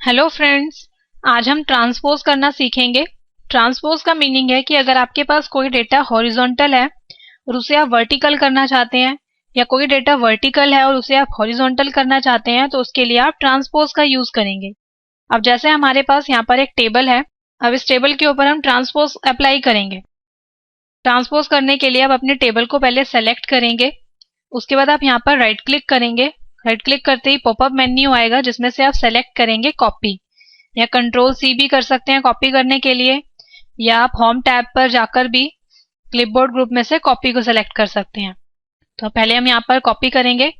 Hello friends, आज हम transpose करना सीखेंगे। ट्रांसपोज का मीनिंग है कि अगर आपके पास कोई डेटा हॉरिजॉन्टल है और उसे आप वर्टिकल करना चाहते हैं, या कोई डेटा वर्टिकल है और उसे आप हॉरिजॉन्टल करना चाहते हैं, तो उसके लिए आप ट्रांसपोज का यूज करेंगे। अब जैसे हमारे पास यहाँ पर एक टेबल है, अब इस टेबल के ऊपर हम ट्रांसपोज अप्लाई करेंगे। ट्रांसपोज करने के लिए आप अपने टेबल को पहले सेलेक्ट करेंगे, उसके बाद आप यहाँ पर राइट क्लिक करेंगे। राइट क्लिक करते ही पॉपअप मेन्यू आएगा जिसमें से आप सेलेक्ट करेंगे कॉपी, या कंट्रोल सी भी कर सकते हैं कॉपी करने के लिए, या आप होम टैब पर जाकर भी क्लिपबोर्ड ग्रुप में से कॉपी को सेलेक्ट कर सकते हैं। तो पहले हम यहाँ पर कॉपी करेंगे।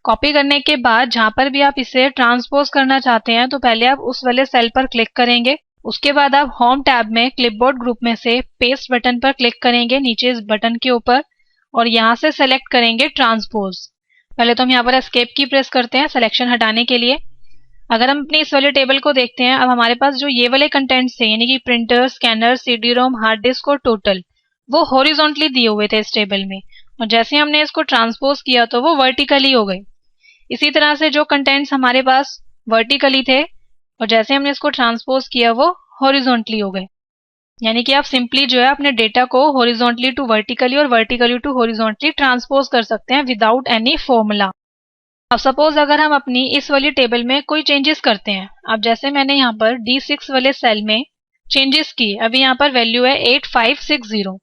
कॉपी करने के बाद जहां पर भी आप इसे ट्रांसपोज करना चाहते हैं, तो पहले आप उस वाले सेल पर क्लिक करेंगे। उसके बाद आप होम टैब में क्लिपबोर्ड ग्रुप में से पेस्ट बटन पर क्लिक करेंगे नीचे इस बटन के ऊपर, और यहाँ से सेलेक्ट करेंगे ट्रांसपोज। पहले तो हम यहाँ पर एस्केप की प्रेस करते हैं सिलेक्शन हटाने के लिए। अगर हम अपनी इस वाले टेबल को देखते हैं, अब हमारे पास जो ये वाले कंटेंट्स थे, यानी कि printer, scanner, CD ROM, hard disk और टोटल, वो हॉरिजॉन्टली दिए हुए थे इस टेबल में, और जैसे हमने इसको ट्रांसपोज किया तो वो वर्टिकली हो गए। इसी तरह से जो कंटेंट्स हमारे पास वर्टिकली थे और जैसे हमने इसको ट्रांसपोज किया वो हॉरिजॉन्टली हो गए। यानी कि आप सिंपली जो है अपने डेटा को हॉरिजॉन्टली टू वर्टिकली और वर्टिकली टू हॉरिजॉन्टली ट्रांसपोज कर सकते हैं विदाउट एनी फॉर्मूला। अब सपोज अगर हम अपनी इस वाली टेबल में कोई चेंजेस करते हैं, अब जैसे मैंने यहाँ पर D6 वाले सेल में चेंजेस किए, अभी यहाँ पर वैल्यू है 8560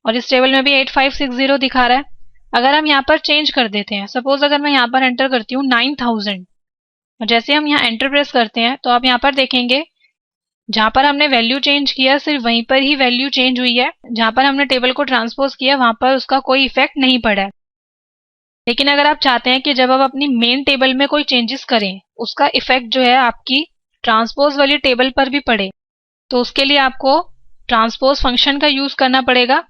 और इस टेबल में भी 8560 दिखा रहा है। अगर हम यहाँ पर चेंज कर देते हैं, सपोज अगर मैं यहाँ पर एंटर करती हूँ 9000, और जैसे हम यहाँ एंटर प्रेस करते हैं तो आप यहाँ पर देखेंगे जहां पर हमने वैल्यू चेंज किया सिर्फ वहीं पर ही वैल्यू चेंज हुई है, जहां पर हमने टेबल को ट्रांसपोज किया वहां पर उसका कोई इफेक्ट नहीं पड़ा है। लेकिन अगर आप चाहते हैं कि जब आप अपनी मेन टेबल में कोई चेंजेस करें उसका इफेक्ट जो है आपकी ट्रांसपोज वाली टेबल पर भी पड़े, तो उसके लिए आपको ट्रांसपोज फंक्शन का यूज करना पड़ेगा।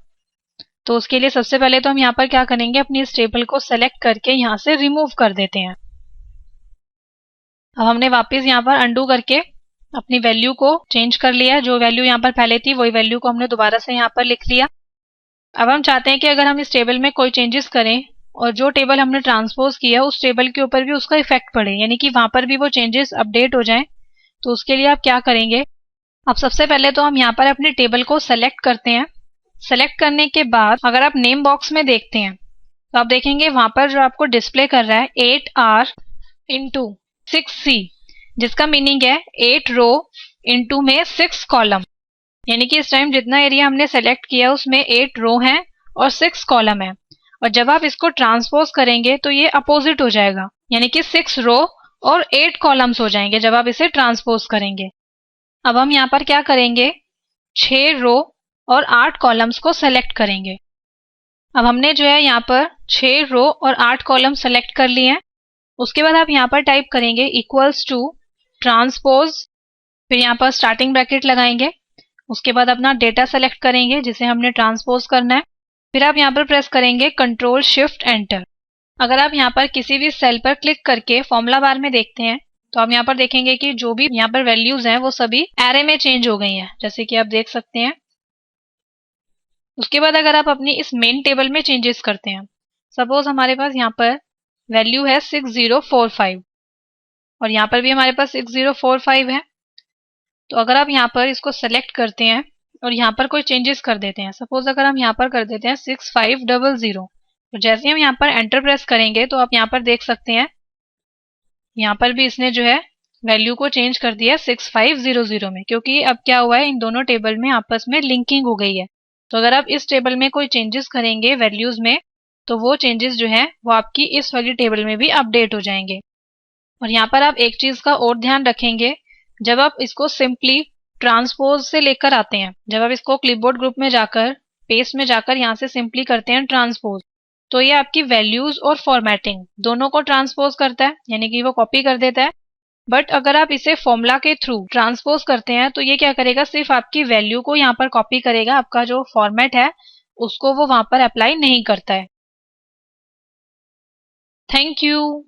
तो उसके लिए सबसे पहले तो हम यहाँ पर क्या करेंगे, अपनी इस टेबल को सेलेक्ट करके यहाँ से रिमूव कर देते हैं। अब हमने वापस यहाँ पर अंडू करके अपनी वैल्यू को चेंज कर लिया। जो वैल्यू यहाँ पर पहले थी वही वैल्यू को हमने दोबारा से यहाँ पर लिख लिया। अब हम चाहते हैं कि अगर हम इस टेबल में कोई चेंजेस करें और जो टेबल हमने ट्रांसपोज किया उस टेबल के ऊपर भी उसका इफेक्ट पड़े, यानी कि वहां पर भी वो चेंजेस अपडेट हो जाएं, तो उसके लिए आप क्या करेंगे, अब सबसे पहले तो हम यहाँ पर अपनी टेबल को सेलेक्ट करते हैं। सेलेक्ट करने के बाद अगर आप नेम बॉक्स में देखते हैं तो आप देखेंगे वहां पर जो आपको डिस्प्ले कर रहा है 8R इंटू 6C, जिसका मीनिंग है 8 रो इंटू में 6 कॉलम। यानी कि इस टाइम जितना एरिया हमने सेलेक्ट किया उसमें 8 रो हैं और 6 कॉलम है, और जब आप इसको ट्रांसपोज करेंगे तो ये अपोजिट हो जाएगा, यानी कि 6 रो और 8 कॉलम्स हो जाएंगे जब आप इसे ट्रांसपोज करेंगे। अब हम यहाँ पर क्या करेंगे, 6 रो और 8 कॉलम्स को सेलेक्ट करेंगे। अब हमने जो है यहाँ पर 6 रो और 8 कॉलम सेलेक्ट कर लिए हैं। उसके बाद आप यहाँ पर टाइप करेंगे इक्वल्स टू ट्रांसपोज, फिर यहाँ पर स्टार्टिंग ब्रैकेट लगाएंगे। उसके बाद अपना डेटा सेलेक्ट करेंगे जिसे हमने ट्रांसपोज करना है, फिर आप यहाँ पर प्रेस करेंगे कंट्रोल शिफ्ट एंटर। अगर आप यहाँ पर किसी भी सेल पर क्लिक करके फॉर्मूला बार में देखते हैं तो आप यहाँ पर देखेंगे कि जो भी यहाँ पर वैल्यूज हैं वो सभी एरे में चेंज हो गई हैं, जैसे कि आप देख सकते हैं। उसके बाद अगर आप अपनी इस मेन टेबल में चेंजेस करते हैं, सपोज हमारे पास यहाँ पर वैल्यू है 6045 और यहाँ पर भी हमारे पास 6045 है, तो अगर आप यहाँ पर इसको सेलेक्ट करते हैं और यहाँ पर कोई चेंजेस कर देते हैं, सपोज अगर हम यहाँ पर कर देते हैं 6500, तो जैसे हम यहाँ पर एंटर प्रेस करेंगे तो आप यहाँ पर देख सकते हैं यहाँ पर भी इसने जो है वैल्यू को चेंज कर दिया 6500 में, क्योंकि अब क्या हुआ है इन दोनों टेबल में आपस में लिंकिंग हो गई है। तो अगर आप इस टेबल में कोई चेंजेस करेंगे वैल्यूज में तो वो चेंजेस जो है वो आपकी इस वाली टेबल में भी अपडेट हो जाएंगे। और यहाँ पर आप एक चीज का और ध्यान रखेंगे, जब आप इसको सिंपली ट्रांसपोज से लेकर आते हैं, जब आप इसको क्लिपबोर्ड ग्रुप में जाकर पेस्ट में जाकर यहाँ से सिंपली करते हैं ट्रांसपोज, तो ये आपकी वैल्यूज और फॉर्मेटिंग दोनों को ट्रांसपोज करता है, यानी कि वो कॉपी कर देता है। बट अगर आप इसे फॉर्मूला के थ्रू ट्रांसपोज करते हैं तो ये क्या करेगा, सिर्फ आपकी वैल्यू को यहाँ पर कॉपी करेगा, आपका जो फॉर्मेट है उसको वो वहां पर अप्लाई नहीं करता है। Thank you.